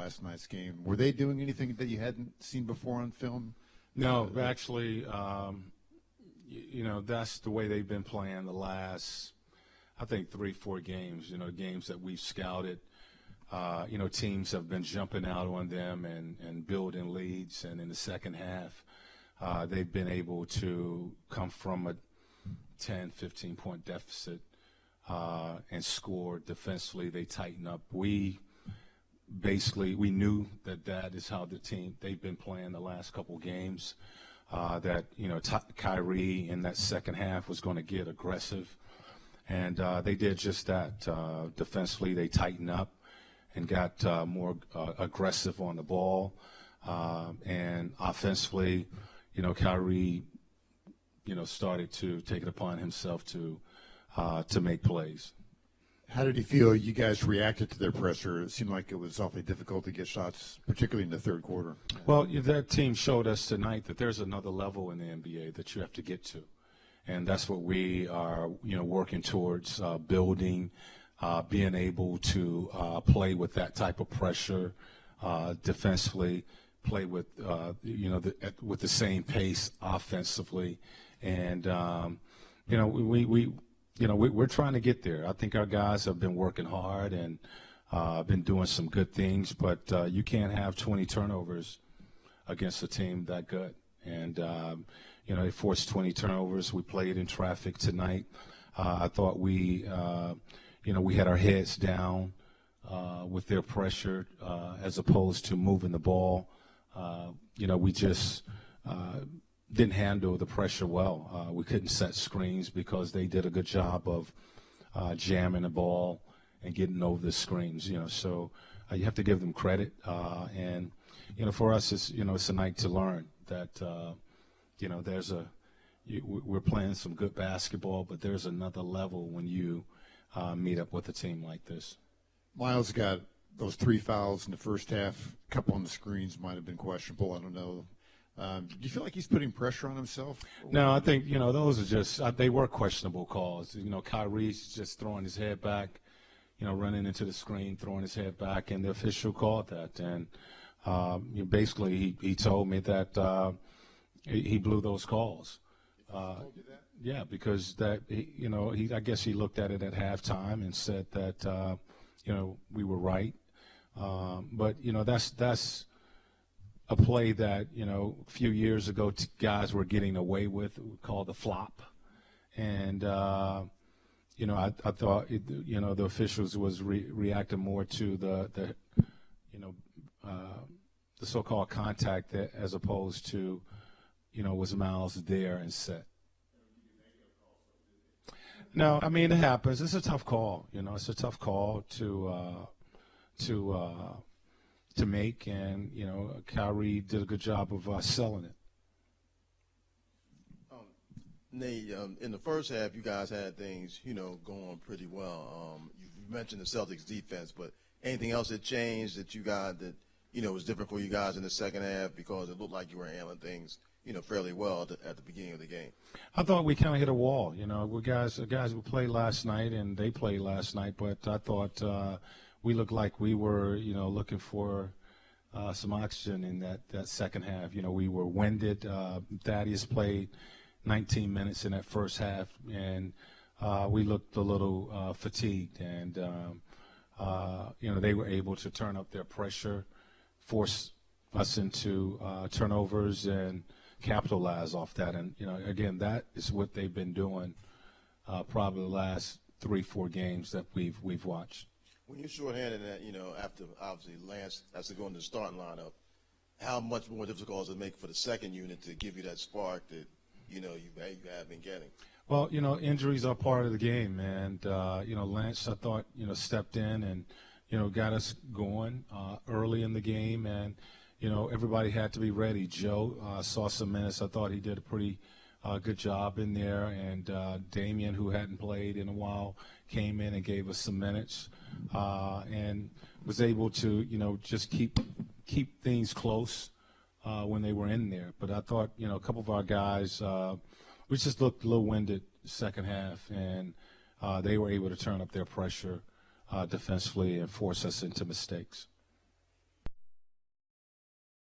last night's game. Were they doing anything that you hadn't seen before on film? No, actually, that's the way they've been playing the last, I think, 3-4 games. Games that we've scouted. Teams have been jumping out on them and building leads. And in the second half, they've been able to come from a 10, 15-point deficit and score defensively. They tighten up. We knew that is how they've been playing the last couple games, that KYRIE in that second half was going to get aggressive, and they did just that. Defensively, they tightened up and got more aggressive on the ball, and offensively, KYRIE started to take it upon himself to make plays. How did he feel you guys reacted to their pressure? It seemed like it was awfully difficult to get shots, particularly in the third quarter. Well, that team showed us tonight that there's another level in the NBA that you have to get to. And that's what we are, working towards, building, being able to play with that type of pressure defensively, play with, with the same pace offensively. And, we're trying to get there. I think our guys have been working hard and been doing some good things, but you can't have 20 turnovers against a team that good. And, they forced 20 turnovers. We played in traffic tonight. I thought we had our heads down with their pressure as opposed to moving the ball. We just didn't handle the pressure well. We couldn't set screens because they did a good job of jamming the ball and getting over the screens. So you have to give them credit. And for us, it's a night to learn that we're playing some good basketball, but there's another level when you meet up with a team like this. Miles got those 3 fouls in the first half. A couple on the screens might have been questionable. I don't know. Do you feel like he's putting pressure on himself? No, I think, those are just they were questionable calls. KYRIE's just throwing his head back, running into the screen, throwing his head back, and the official called that. And basically he told me that he blew those calls. Told you that? Yeah, because I guess he looked at it at halftime and said that we were right. But that's a play that a few years ago guys were getting away with, called the flop, and I thought the officials was reacting more to the so-called contact as opposed to was Miles there and set. No, I mean it happens. It's a tough call. It's a tough call to make, and KYRIE did a good job of selling it. Nate, in the first half, you guys had things going pretty well. You mentioned the Celtics defense, but anything else that changed that you got that was different for you guys in the second half, because it looked like you were handling things fairly well at the beginning of the game? I thought we kind of hit a wall. We guys who played last night, and they played last night, but I thought we looked like we were looking for some oxygen in that second half. We were winded. Thaddeus played 19 minutes in that first half, and we looked a little fatigued. And they were able to turn up their pressure, force us into turnovers, and capitalize off that. And again, that is what they've been doing probably the last 3-4 games that we've watched. When you're shorthanded, after obviously Lance has to go into the starting lineup, how much more difficult does it make for the second unit to give you that spark that you have been getting? Well, injuries are part of the game, and Lance, I thought, stepped in and got us going early in the game, and everybody had to be ready. Joe saw some minutes. I thought he did a pretty good job in there, and Damian, who hadn't played in a while, came in and gave us some minutes, and was able to just keep things close when they were in there. But I thought a couple of our guys we just looked a little winded second half, and they were able to turn up their pressure defensively and force us into mistakes.